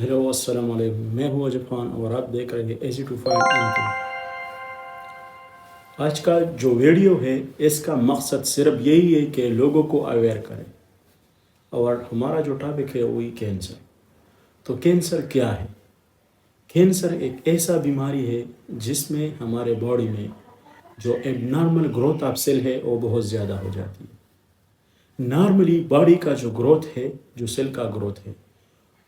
Hello अस्सलाम वालेकुम। मैं हूँ अजब खान और आप देख रहे हैं एजी टू फाइंड इनकम। आज का जो वीडियो है इसका मकसद सिर्फ यही है कि लोगों को अवेयर करें। और हमारा जो टॉपिक है वही कैंसर। तो कैंसर क्या है? कैंसर एक ऐसा बीमारी है जिसमें हमारे बॉडी में जो एबनॉर्मल ग्रोथ ऑफ सेल है वो बहुत ज़्यादा हो जाती है। नॉर्मली बॉडी का जो ग्रोथ है, जो सेल का ग्रोथ है,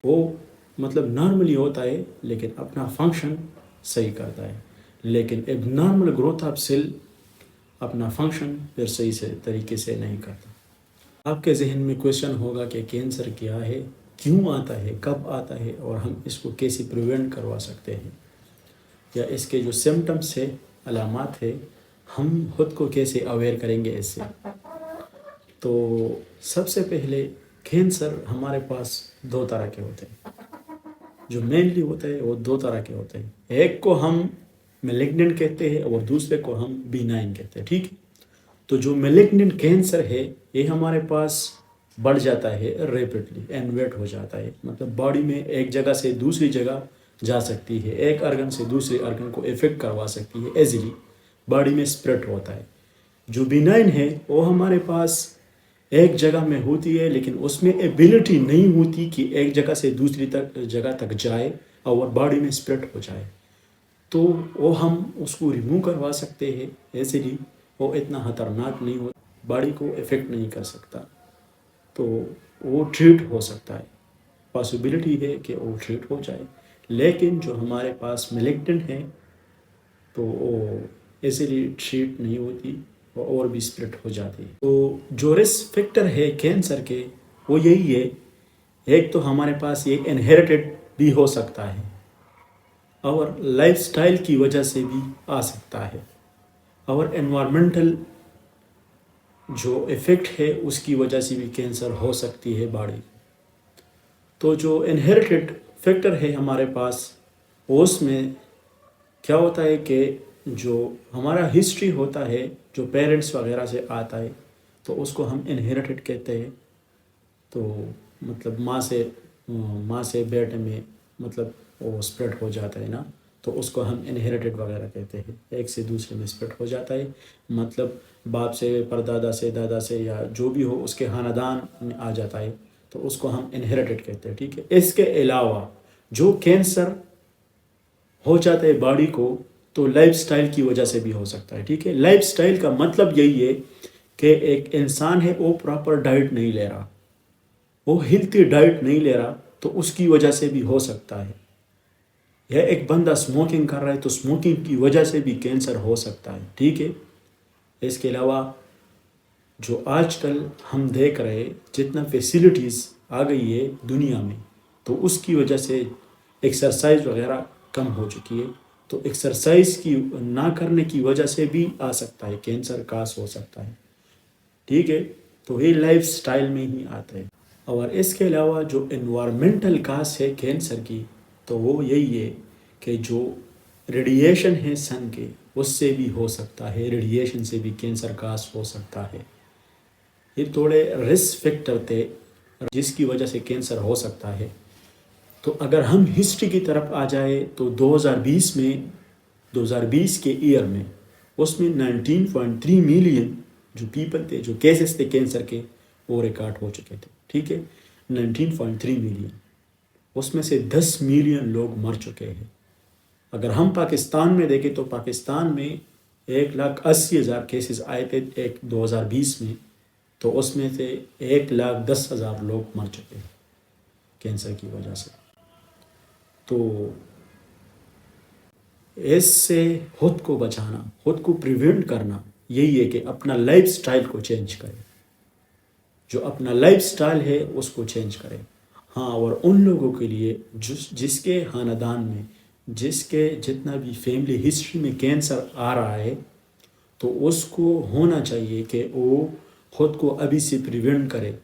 वो मतलब नॉर्मली होता है लेकिन अपना फंक्शन सही करता है। लेकिन एबनॉर्मल ग्रोथ ऑफ सेल अपना फंक्शन फिर सही से तरीके से नहीं करता। आपके जहन में क्वेश्चन होगा कि कैंसर क्या है, क्यों आता है, कब आता है और हम इसको कैसे प्रिवेंट करवा सकते हैं, या इसके जो सिम्टम्स है, अलामात है, हम खुद को कैसे अवेयर करेंगे इससे। तो सबसे पहले कैंसर हमारे पास दो तरह के होते हैं। जो मेनली होते हैं वो दो तरह के होते हैं। एक को हम मेलिग्नेंट कहते हैं और दूसरे को हम बिनाइन कहते हैं। ठीक है, तो जो मेलिग्नेंट कैंसर है ये हमारे पास बढ़ जाता है रैपिडली, इन्वेट हो जाता है, मतलब बॉडी में एक जगह से दूसरी जगह जा सकती है, एक अर्गन से दूसरे अर्गन को इफेक्ट करवा सकती है, इजीली बॉडी में स्प्रेड होता है। जो बिनाइन है वो हमारे पास एक जगह में होती है लेकिन उसमें एबिलिटी नहीं होती कि एक जगह से दूसरी जगह तक जाए और बॉडी में स्प्रेड हो जाए। तो वो हम उसको रिमूव करवा सकते हैं इजीली। वो इतना खतरनाक नहीं हो, बॉडी को इफ़ेक्ट नहीं कर सकता, तो वो ट्रीट हो सकता है। पॉसिबिलिटी है कि वो ट्रीट हो जाए। लेकिन जो हमारे पास मेलिग्नेंट है तो वो इजीली ट्रीट नहीं होती और भी स्प्रेड हो जाती है। तो जो रिस्क फैक्टर है कैंसर के वो यही है। एक तो हमारे पास ये इनहेरिटेड भी हो सकता है और लाइफस्टाइल की वजह से भी आ सकता है, और एनवायरमेंटल जो इफ़ेक्ट है उसकी वजह से भी कैंसर हो सकती है बॉडी। तो जो इनहेरिटेड फैक्टर है हमारे पास, उसमें क्या होता है कि जो हमारा हिस्ट्री होता है, जो पेरेंट्स वगैरह से आता है, तो उसको हम इनहेरिटेड कहते हैं। तो मतलब माँ से बेटे में मतलब वो स्प्रेड हो जाता है ना, तो उसको हम इनहेरिटेड वगैरह कहते हैं। एक से दूसरे में स्प्रेड हो जाता है, मतलब बाप से, परदादा से, दादा से, या जो भी हो उसके खानदान में आ जाता है, तो उसको हम इनहेरिटेड कहते हैं। ठीक है, इसके अलावा जो कैंसर हो जाता है बॉडी को, तो लाइफस्टाइल की वजह से भी हो सकता है। ठीक है, लाइफस्टाइल का मतलब यही है कि एक इंसान है वो प्रॉपर डाइट नहीं ले रहा, वो हेल्थी डाइट नहीं ले रहा, तो उसकी वजह से भी हो सकता है। या एक बंदा स्मोकिंग कर रहा है तो स्मोकिंग की वजह से भी कैंसर हो सकता है। ठीक है, इसके अलावा जो आजकल हम देख रहे हैं जितना फैसिलिटीज़ आ गई है दुनिया में, तो उसकी वजह से एक्सरसाइज वगैरह कम हो चुकी है, तो एक्सरसाइज की ना करने की वजह से भी आ सकता है, कैंसर कास हो सकता है। ठीक है, तो ये लाइफ स्टाइल में ही आता है। और इसके अलावा जो एनवायरमेंटल कास है कैंसर की, तो वो यही है कि जो रेडिएशन है सन के, उससे भी हो सकता है, रेडिएशन से भी कैंसर कास हो सकता है। ये थोड़े रिस्क फैक्टर थे जिसकी वजह से कैंसर हो सकता है। तो अगर हम हिस्ट्री की तरफ आ जाए तो 2020 के ईयर में उसमें 19.3 मिलियन जो पीपल थे, जो केसेस थे कैंसर के, वो रिकॉर्ड हो चुके थे। ठीक है, 19.3 मिलियन, उसमें से 10 मिलियन लोग मर चुके हैं। अगर हम पाकिस्तान में देखें तो पाकिस्तान में 1,80,000 केसेस आए थे 2020 में, तो उसमें से 1,10,000 लोग मर चुके हैं कैंसर की वजह से। तो इससे खुद को बचाना, खुद को प्रिवेंट करना, यही है कि अपना लाइफ स्टाइल को चेंज करें। जो अपना लाइफ स्टाइल है उसको चेंज करें। हाँ, और उन लोगों के लिए जिसके खानदान में, जिसके जितना भी फैमिली हिस्ट्री में कैंसर आ रहा है, तो उसको होना चाहिए कि वो खुद को अभी से प्रिवेंट करे,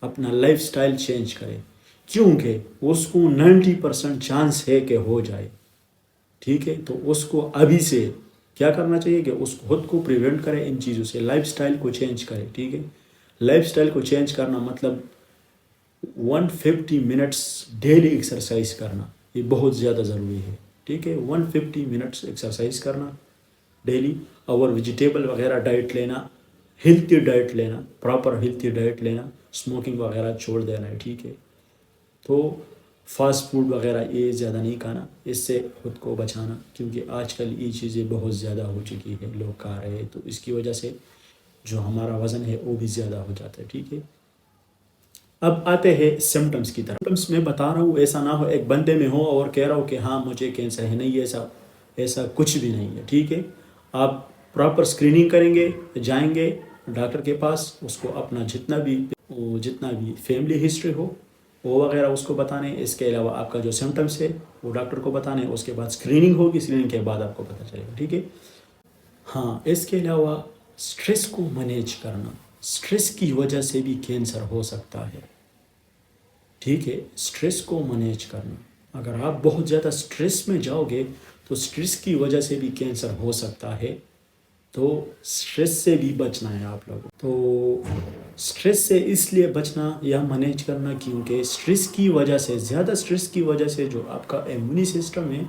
अपना लाइफ स्टाइल चेंज करे, क्योंकि उसको 90% चांस है कि हो जाए। ठीक है, तो उसको अभी से क्या करना चाहिए कि उसको खुद को प्रिवेंट करे इन चीज़ों से, लाइफ स्टाइल को चेंज करे। ठीक है, लाइफ स्टाइल को चेंज करना मतलब 150 منٹس ڈیلی ایکسرسائز کرنا یہ بہت زیادہ ضروری ہے. ٹھیک ہے, 150 منٹس ایکسرسائز کرنا ڈیلی, اور ویجیٹیبل وغیرہ ڈائٹ لینا, ہیلتھی ڈائٹ لینا, پراپر ہیلتھی ڈائٹ لینا, اسموکنگ وغیرہ چھوڑ دینا ہے. ٹھیک ہے, تو فاسٹ فوڈ وغیرہ یہ زیادہ نہیں کھانا, اس سے خود کو بچانا, کیونکہ آج کل یہ چیزیں بہت زیادہ ہو چکی ہے, لوگ کھا رہے ہیں, تو اس کی وجہ سے جو ہمارا وزن ہے وہ بھی زیادہ ہو جاتا ہے. ٹھیک ہے, اب آتے ہیں سمٹمس کی طرف. سمٹمس میں بتا رہا ہوں, ایسا نہ ہو ایک بندے میں ہو اور کہہ رہا ہوں کہ ہاں مجھے کینسر ہے, نہیں, ایسا کچھ بھی نہیں ہے. ٹھیک ہے, آپ پراپر اسکریننگ کریں گے, جائیں گے ڈاکٹر کے پاس, اس کو اپنا جتنا بھی فیملی ہسٹری ہو وہ وغیرہ اس کو بتانے. اس کے علاوہ آپ کا جو سمٹمس ہے وہ ڈاکٹر کو بتانے, اس کے بعد اسکریننگ ہوگی, اسکریننگ کے بعد آپ کو پتہ چلے گا. ٹھیک ہے, ہاں, اس کے علاوہ اسٹریس کو مینیج کرنا, اسٹریس کی وجہ سے بھی کینسر ہو سکتا ہے. ٹھیک ہے, اسٹریس کو مینیج کرنا, اگر آپ بہت زیادہ اسٹریس میں جاؤ گے تو اسٹریس کی وجہ سے بھی کینسر ہو سکتا ہے. تو اسٹریس سے بھی بچنا ہے آپ لوگوں. تو اسٹریس سے اس لیے بچنا یا مینیج کرنا کیونکہ اسٹریس کی وجہ سے, زیادہ اسٹریس کی وجہ سے جو آپ کا امیونی سسٹم ہے,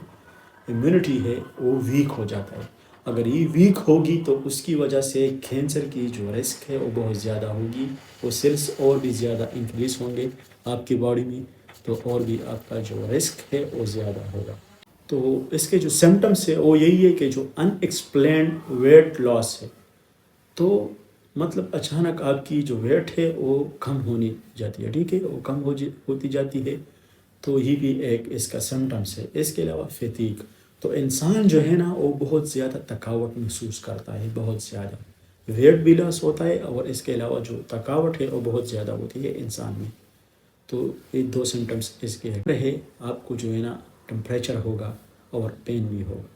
امیونٹی ہے, وہ ویک ہو جاتا ہے. اگر یہ ویک ہوگی تو اس کی وجہ سے کینسر کی جو رسک ہے وہ بہت زیادہ ہوگی, وہ سیلس اور بھی زیادہ انکریز ہوں گے آپ کی باڈی میں, تو اور بھی آپ کا جو رسک ہے وہ زیادہ ہوگا. تو اس کے جو سمٹمس ہے وہ یہی ہے کہ جو ان ایکسپلینڈ ویٹ لاس ہے, تو مطلب اچانک آپ کی جو ویٹ ہے وہ کم ہونی جاتی ہے. ٹھیک ہے, وہ کم ہوتی جاتی ہے, تو یہ بھی ایک اس کا سمٹمس ہے. اس کے علاوہ فیتیگ, تو انسان جو ہے نا وہ بہت زیادہ تھکاوٹ محسوس کرتا ہے, بہت زیادہ ویٹ بھی لاس ہوتا ہے, اور اس کے علاوہ جو تھکاوٹ ہے وہ بہت زیادہ ہوتی ہے انسان میں. تو یہ دو سمٹمس اس کے ہے. آپ کو جو ہے نا ٹمپریچر ہوگا اور پین بھی ہوگا,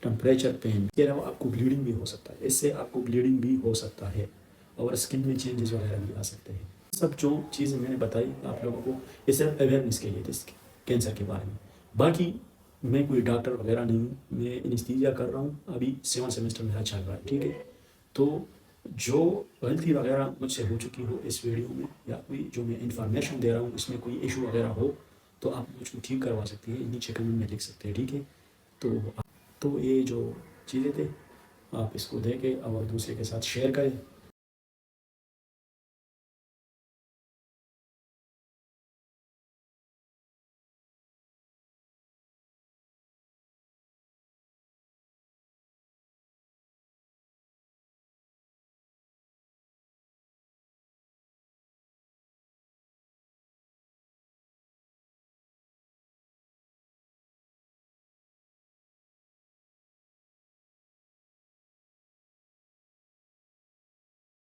ٹمپریچر, پین. اس کے علاوہ آپ کو بلیڈنگ بھی ہو سکتا ہے, اس سے آپ کو بلیڈنگ بھی ہو سکتا ہے, اور اسکن میں چینجز وغیرہ بھی آ سکتے ہیں. سب جو چیزیں میں نے بتائی آپ لوگوں کو, یہ صرف اویئرنیس کے لیے تھے اس کے کینسر کے بارے میں. باقی میں کوئی ڈاکٹر وغیرہ نہیں ہوں, میں انیستھیزیا کر رہا ہوں, ابھی 7 سیمسٹر میرا چل رہا ہے. ٹھیک ہے, تو جو غلطی وغیرہ مجھ سے ہو چکی ہو اس ویڈیو میں, یا کوئی جو میں انفارمیشن دے رہا ہوں اس میں کوئی ایشو وغیرہ ہو, تو آپ مجھ کو ٹھیک کروا سکتے ہیں, نیچے کمنٹ میں لکھ سکتے ہیں. ٹھیک ہے, تو یہ جو چیزیں تھے آپ اس کو دیکھیں اور دوسرے کے ساتھ شیئر کریں.